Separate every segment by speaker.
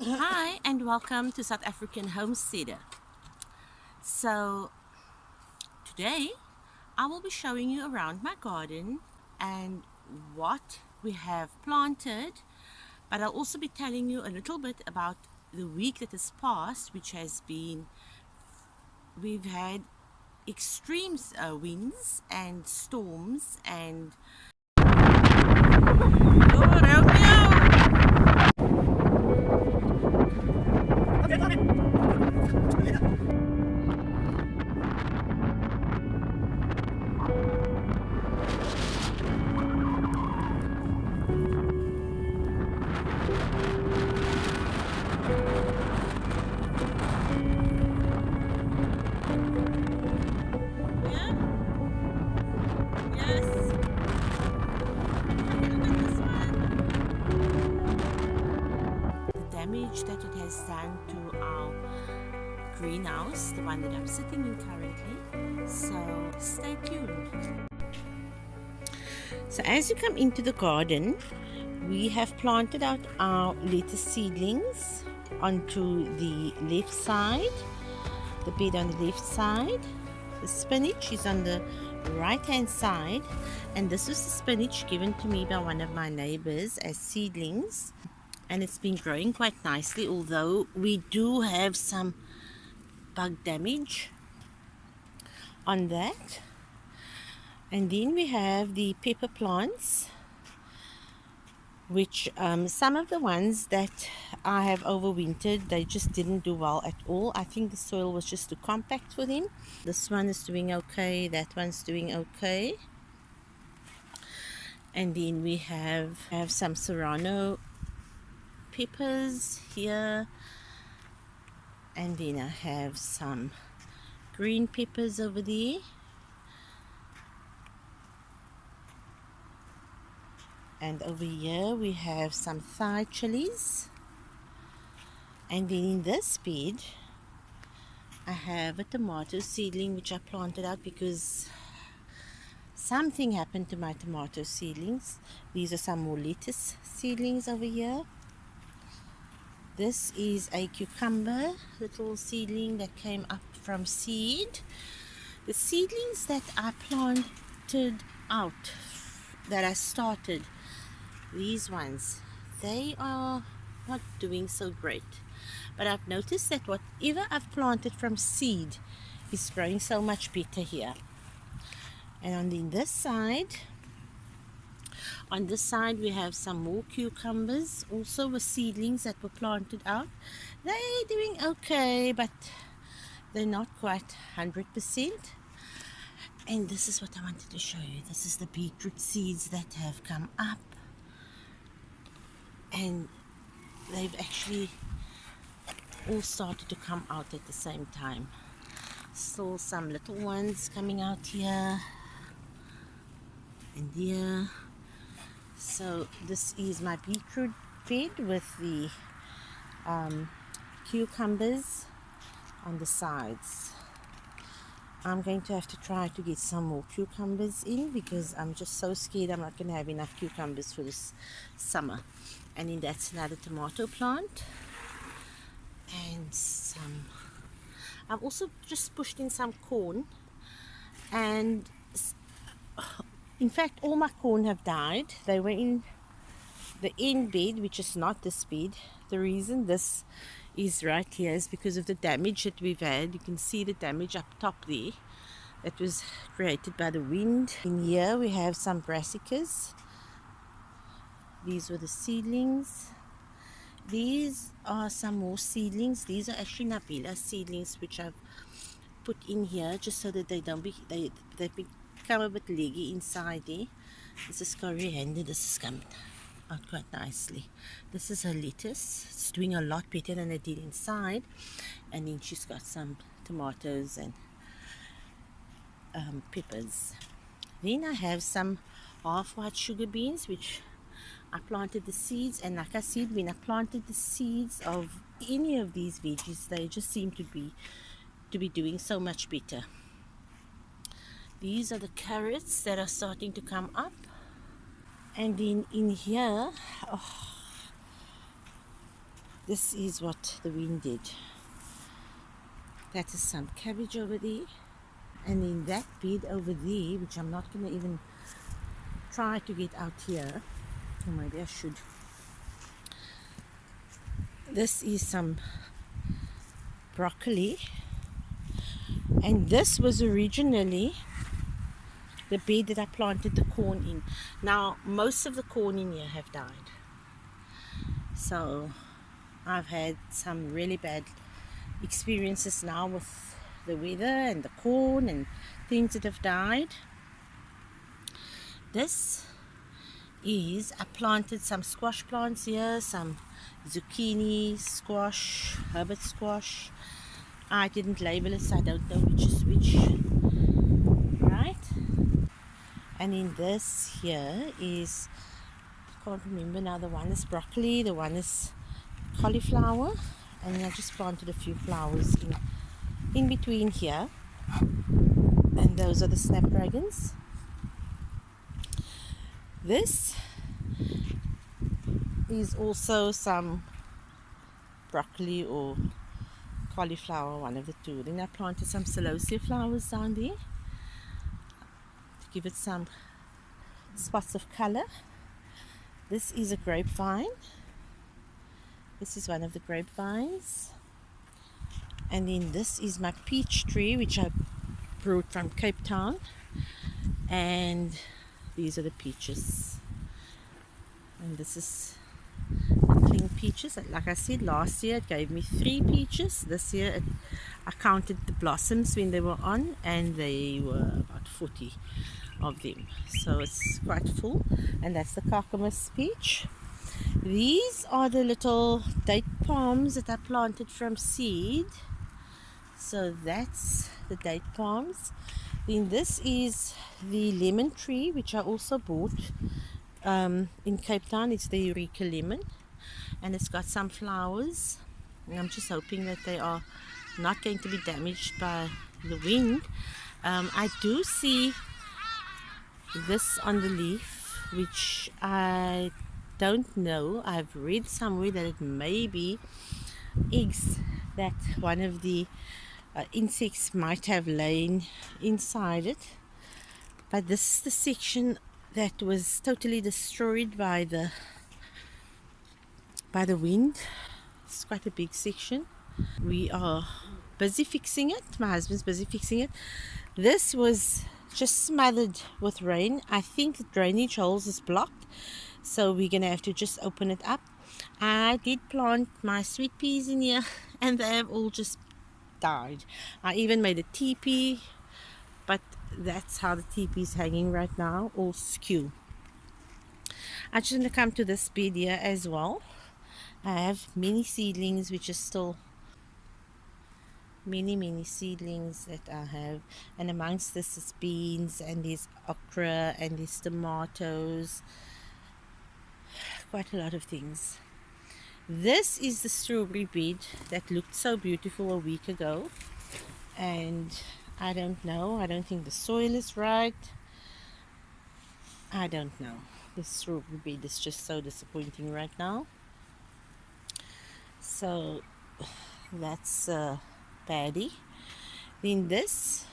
Speaker 1: Hi and welcome to South African Homesteader. So today I will be showing you around my garden and what we have planted, but I'll also be telling you a little bit about the week that has passed, which has been we've had extreme winds and storms and Lord help me out. Yeah, yes. Okay, look at this one. The damage that it has done to our greenhouse, the one that I'm sitting in currently. So stay tuned. So as you come into the garden, we have planted out our lettuce seedlings onto the left side, the bed on the left side. The spinach is on the right hand side, and this is the spinach given to me by one of my neighbors as seedlings, and it's been growing quite nicely, although we do have some bug damage on that. And then we have the pepper plants, which some of the ones that I have overwintered, they just didn't do well at all. I think the soil was just too compact for them. This one is doing okay, that one's doing okay. And then we have some serrano peppers here, and then I have some green peppers over there. And over here we have some Thai chilies. And then in this bed I have a tomato seedling which I planted out because something happened to my tomato seedlings. These are some more lettuce seedlings over here. This is a cucumber little seedling that came up from seed. The seedlings that I planted out, that I started, these ones, they are not doing so great. But I've noticed that whatever I've planted from seed is growing so much better here. And on this side, we have some more cucumbers, also with seedlings that were planted out. They're doing okay, but they're not quite 100%. And this is what I wanted to show you. This is the beetroot seeds that have come up, and they've actually all started to come out at the same time. Still some little ones coming out here and there. So this is my beetroot bed with the cucumbers on the sides. I'm going to have to try to get some more cucumbers in because I'm just so scared I'm not going to have enough cucumbers for this summer. And then that's another tomato plant and some. I've also just pushed in some corn, and in fact all my corn have died. They were in the end bed, which is not this bed. The reason this is right here is because of the damage that we've had. You can see the damage up top there that was created by the wind. In here we have some brassicas. These were the seedlings. These are some more seedlings. These are actually Nabila seedlings which I've put in here just so that they become a bit leggy inside there. This is coriander. This is coming out quite nicely. This is her lettuce. It's doing a lot better than it did inside. And then she's got some tomatoes and peppers. Then I have some half white sugar beans which I planted the seeds, and like I said, when I planted the seeds of any of these veggies, they just seem to be doing so much better. These are the carrots that are starting to come up. And then in here, This is what the wind did. That is some cabbage over there. And in that bed over there, which I'm not going to even try to get out here, or maybe I should. This is some broccoli, and this was originally the bed that I planted the corn in. Now most of the corn in here have died, so I've had some really bad experiences now with the weather and the corn and things that have died. This is, I planted some squash plants here, some zucchini, squash, Herbert squash. I didn't label it, so I don't know which is which, right? And in this here is, I can't remember now, the one is broccoli, the one is cauliflower, and I just planted a few flowers in between here, and those are the snapdragons. This is also some broccoli or cauliflower, one of the two. Then I planted some celosia flowers down there to give it some spots of color. This is a grapevine. This is one of the grapevines. And then this is my peach tree, which I brought from Cape Town. And these are the peaches. And this is cling peaches. Like I said, last year it gave me 3 peaches. This year I counted the blossoms when they were on, and they were about 40 of them. So it's quite full. And that's the Carcamus peach. These are the little date palms that I planted from seed. So that's the date palms. Then this is the lemon tree, which I also bought in Cape Town. It's the Eureka lemon, and it's got some flowers, and I'm just hoping that they are not going to be damaged by the wind. I do see this on the leaf, which I don't know. I've read somewhere that it may be eggs that one of the insects might have lain inside it, but this is the section that was totally destroyed by the wind. It's quite a big section. We are busy fixing it. My husband's busy fixing it. This was just smothered with rain. I think the drainage holes is blocked, so we're gonna have to just open it up. I did plant my sweet peas in here, and they have all just died. I even made a teepee, but that's how the teepee is hanging right now, all skew. I just want to come to this bed here as well. I have many seedlings, which is still many seedlings that I have, and amongst this is beans, and there's okra, and there's tomatoes, quite a lot of things. This is the strawberry bed that looked so beautiful a week ago, and I don't know, I don't think the soil is right. I don't know. This strawberry bed is just so disappointing right now. So that's Paddy. Then this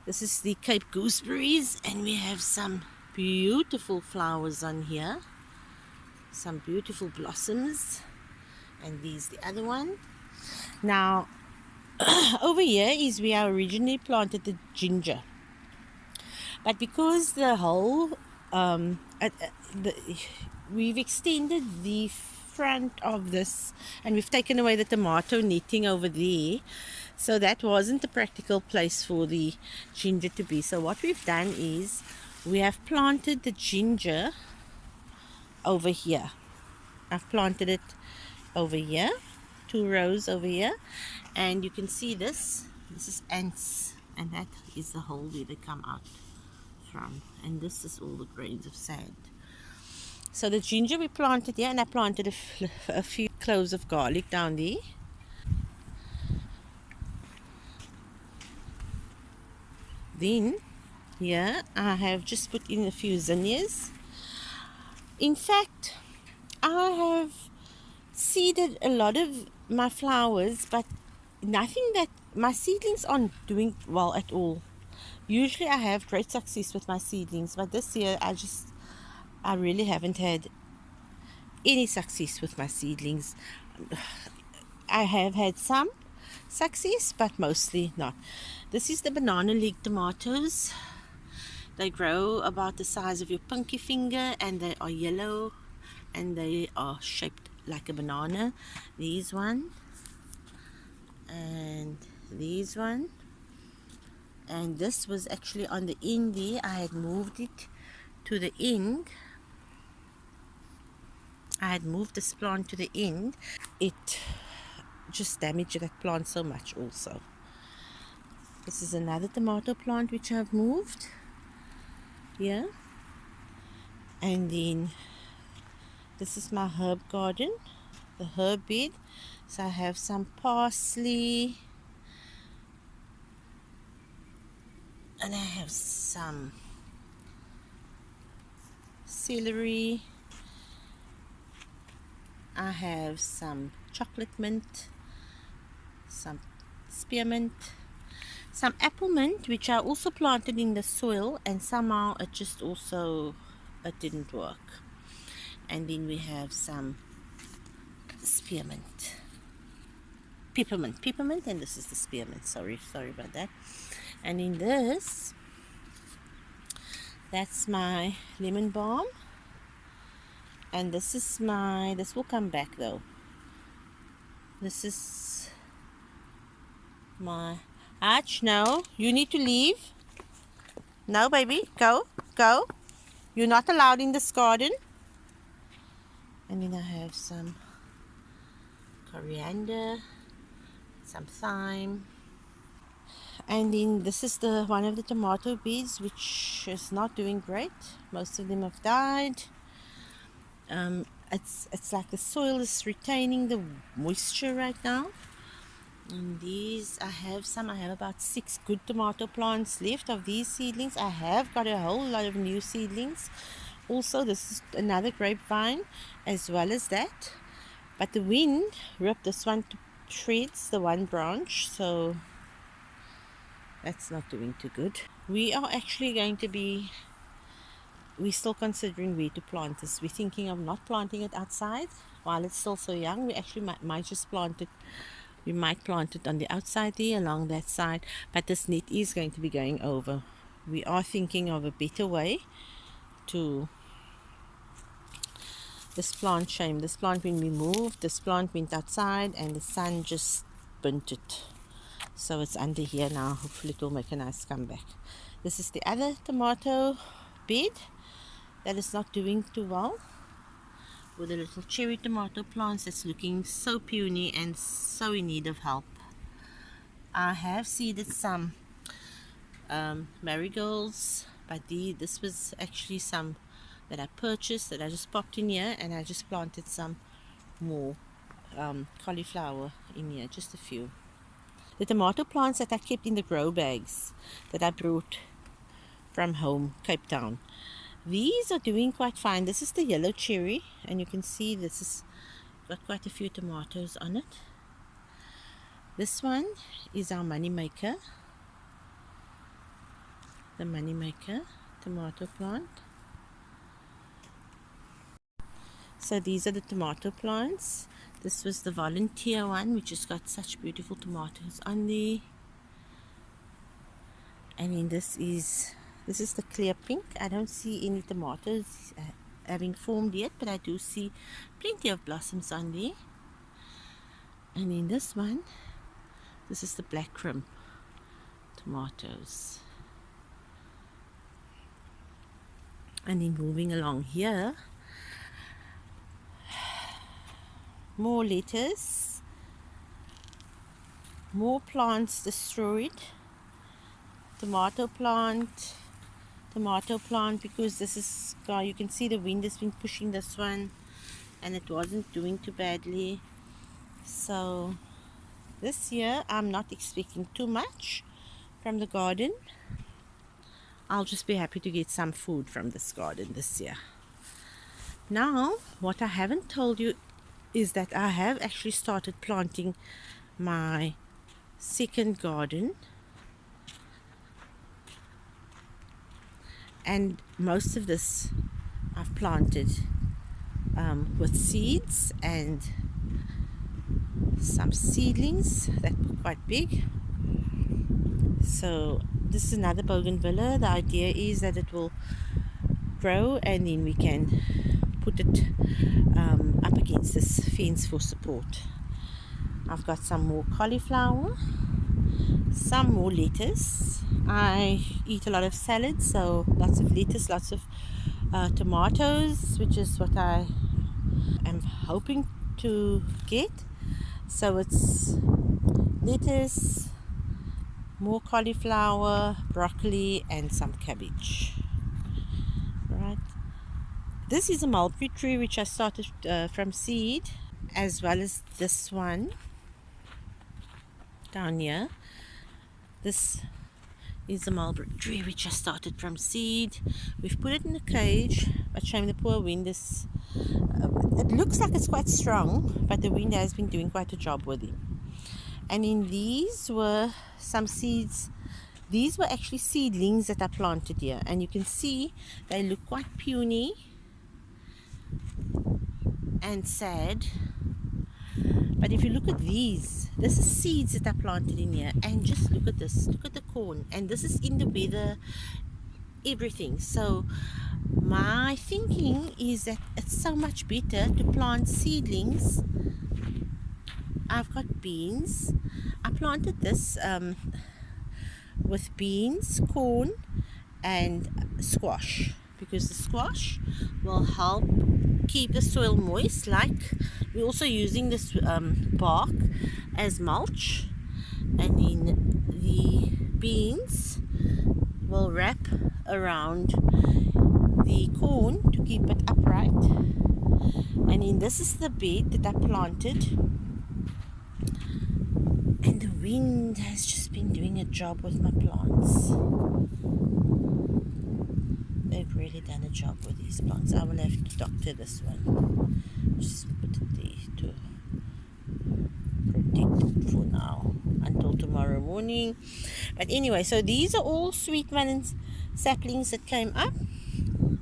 Speaker 1: is the Cape gooseberries, and we have some beautiful flowers on here, some beautiful blossoms, and these the other one. Now over here is where I originally planted the ginger, but because the whole we've extended the front of this, and we've taken away the tomato netting over there, so that wasn't a practical place for the ginger to be. So what we've done is we have planted the ginger over here. I've planted it over here, 2 rows over here, and you can see this is ants, and that is the hole where they come out from, and this is all the grains of sand. So the ginger we planted here, and I planted a few cloves of garlic down there. Then here I have just put in a few zinnias. In fact, I have seeded a lot of my flowers, but nothing that my seedlings aren't doing well at all. Usually I have great success with my seedlings, but this year I really haven't had any success with my seedlings. I have had some success, but mostly not. This is the banana leek tomatoes. They grow about the size of your pinky finger, and they are yellow, and they are shaped like a banana. These one and these one, and this was actually on the end there. I had moved it to the end. I had moved this plant to the end. It just damaged that plant so much also. This is another tomato plant which I've moved here. And then this is my herb garden, the herb bed. So I have some parsley, and I have some celery. I have some chocolate mint, some spearmint, some apple mint, which I also planted in the soil, and somehow it didn't work. And then we have some spearmint, peppermint, and this is the spearmint. Sorry about that. And in this, that's my lemon balm, and this will come back though. This is my Arch. No, you need to leave. No, baby, go. You're not allowed in this garden. And then I have some coriander, some thyme. And then this is one of the tomato beds, which is not doing great. Most of them have died. It's like the soil is retaining the moisture right now. And these I have about 6 good tomato plants left of these seedlings. I have got a whole lot of new seedlings. Also, this is another grapevine as well as that. But the wind ripped this one to shreds, the one branch, so that's not doing too good. We are actually we're still considering where to plant this. We're thinking of not planting it outside while it's still so young. We actually might just plant it. We might plant it on the outside there, along that side, but this net is going to be going over. We are thinking of a better way to this plant. Shame, this plant, when we moved, this plant went outside and the sun just burnt it. So it's under here now. Hopefully it will make a nice comeback. This is the other tomato bed that is not doing too well, with the little cherry tomato plants that's looking so puny and so in need of help. I have seeded some marigolds, but this was actually some that I purchased that I just popped in here, and I just planted some more cauliflower in here, just a few. The tomato plants that I kept in the grow bags that I brought from home, Cape Town, these are doing quite fine. This is the yellow cherry, and you can see this has got quite a few tomatoes on it. This one is our money maker, the money maker tomato plant. So these are the tomato plants. This was the volunteer one, which has got such beautiful tomatoes on there. And then this is the clear pink. I don't see any tomatoes having formed yet, but I do see plenty of blossoms on there. And in this one, this is the black crimp tomatoes. And then moving along here, more lettuce, more plants destroyed. Tomato plant, because this is, you can see the wind has been pushing this one and it wasn't doing too badly. So this year I'm not expecting too much from the garden. I'll just be happy to get some food from this garden this year. Now, what I haven't told you is that I have actually started planting my second garden, and most of this I've planted with seeds and some seedlings that were quite big. So this is another bougainvillea. The idea is that it will grow and then we can put it up against this fence for support. I've got some more cauliflower, some more lettuce. I eat a lot of salad, so lots of lettuce, lots of tomatoes, which is what I am hoping to get. So it's lettuce, more cauliflower, broccoli, and some cabbage. Right. This is a mulberry tree which I started from seed, as well as this one down here. This is a mulberry tree which I started from seed. We've put it in a cage, but shame the poor wind is. It looks like it's quite strong, but the wind has been doing quite a job with it. And in these were some seeds. These were actually seedlings that I planted here, and you can see they look quite puny and sad. But if you look at these, this is seeds that I planted in here, and just look at this, look at the corn, and this is in the weather, everything. So my thinking is that it's so much better to plant seedlings. I've got beans. I planted this with beans, corn, and squash, because the squash will help keep the soil moist. Like, we're also using this bark as mulch, and then the beans will wrap around the corn to keep it upright. And then this is the bed that I planted, and the wind has just been doing a job with my plants. They've really done a job with these plants. I will have to doctor this one. Just put it there to protect it for now until tomorrow morning. But anyway, so these are all sweet melon saplings that came up,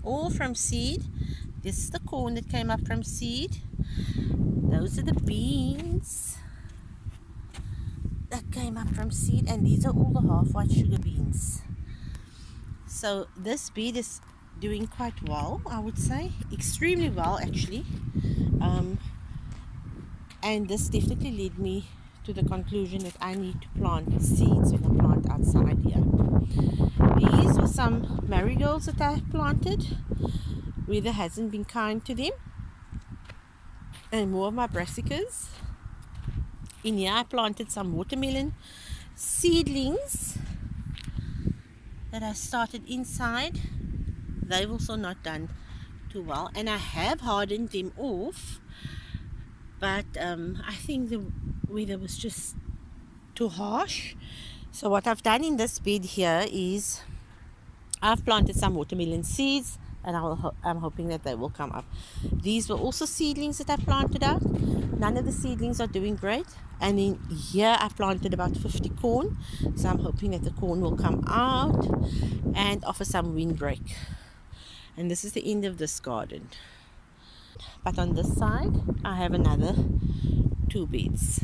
Speaker 1: all from seed. This is the corn that came up from seed. Those are the beans that came up from seed, and these are all the half white sugar beans. So this bed is doing quite well, I would say, extremely well actually. And this definitely led me to the conclusion that I need to plant seeds when I plant outside here. These were some marigolds that I planted. Weather hasn't been kind to them. And more of my brassicas. In here I planted some watermelon seedlings that I started inside. They've also not done too well, and I have hardened them off, but I think the weather was just too harsh. So what I've done in this bed here is I've planted some watermelon seeds, and I'm hoping that they will come up. These were also seedlings that I planted out. None of the seedlings are doing great. And in here I planted about 50 corn, so I'm hoping that the corn will come out and offer some windbreak. And this is the end of this garden. But on this side I have another 2 beds.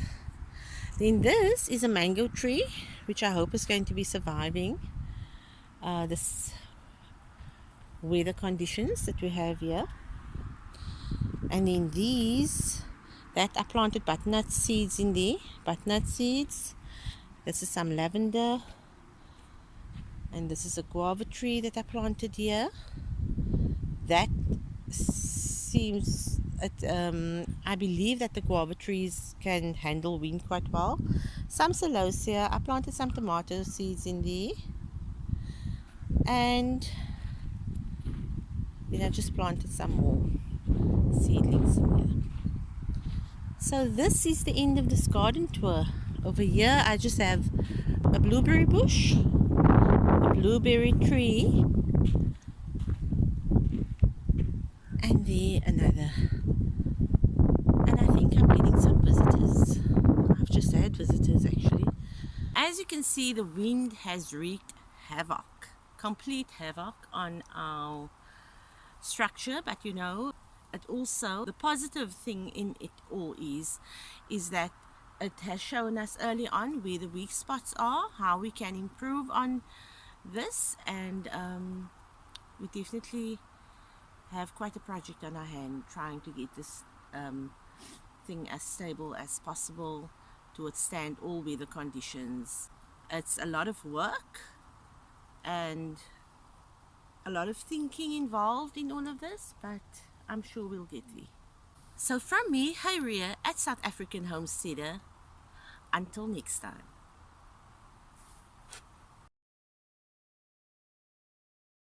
Speaker 1: Then this is a mango tree, which I hope is going to be surviving this weather conditions that we have here. And then these that I planted butternut seeds in there, butternut seeds. This is some lavender, and this is a guava tree that I planted here. That seems I believe that the guava trees can handle wind quite well. Some celosia. I planted some tomato seeds in there, and then I just planted some more seedlings in here. So this is the end of this garden tour. Over here I just have a blueberry bush, a blueberry tree, and there another. And I think As you can see, the wind has wreaked havoc, complete havoc on our structure, but you know, it also, the positive thing in it all is that it has shown us early on where the weak spots are, how we can improve on this, and we definitely have quite a project on our hand trying to get this thing as stable as possible to withstand all weather conditions. It's a lot of work and a lot of thinking involved in all of this, but I'm sure we'll get there. So from me, Hyria at South African Homesteader, until next time.